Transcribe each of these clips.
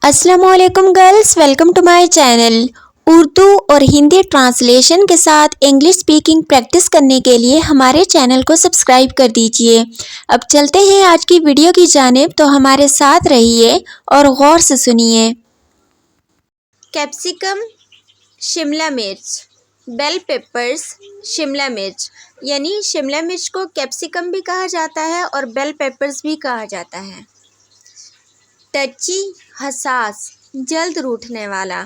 अस्सलामुअलैकुम girls, welcome to my channel. Urdu और Hindi translation के साथ इंग्लिश स्पीकिंग प्रैक्टिस करने के लिए हमारे चैनल को सब्सक्राइब कर दीजिए। अब चलते हैं आज की वीडियो की जानिब, तो हमारे साथ रहिए और गौर से सुनिए। कैप्सिकम शिमला मिर्च, बेल पेपर्स शिमला मिर्च, यानी शिमला मिर्च को कैप्सिकम भी कहा जाता है और बेल पेपर्स भी कहा जाता है। टची हसास, जल्द रूठने वाला।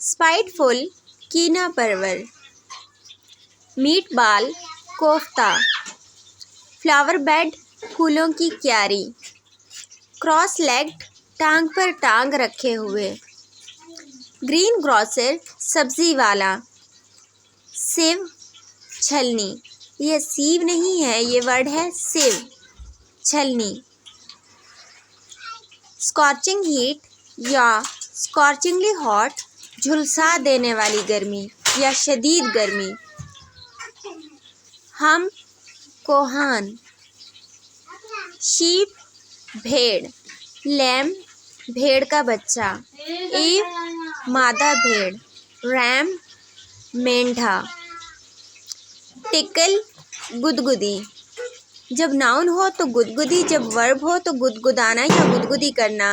स्पाइटफुल, कीना परवर। मीट बाल, कोफ्ता। फ्लावर बेड, फूलों की क्यारी। क्रॉस लेग्ड, टांग पर टांग रखे हुए। ग्रीन ग्रोसर, सब्जी वाला। सिव, छलनी, यह सीव नहीं है, ये वर्ड है सिव, छलनी। स्कॉचिंग हीट या स्कॉचिंगली हॉट, झुलसा देने वाली गर्मी या शदीद गर्मी। हम कोहान। शीप, भेड़। लैम, भेड़ का बच्चा। ईव, मादा भेड़। रैम, मेंढा। टिकल, गुदगुदी, जब नाउन हो तो गुदगुदी, जब वर्ब हो तो गुदगुदाना या गुदगुदी करना।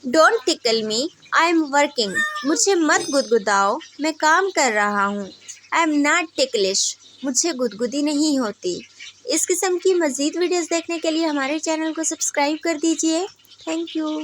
Don't tackle me, I am working, मुझे मत गुदगुदाओ, मैं काम कर रहा हूँ। आई एम नॉट टिकलिश, मुझे गुदगुदी नहीं होती। इस किस्म की मज़ीद वीडियोस देखने के लिए हमारे चैनल को सब्सक्राइब कर दीजिए। Thank you.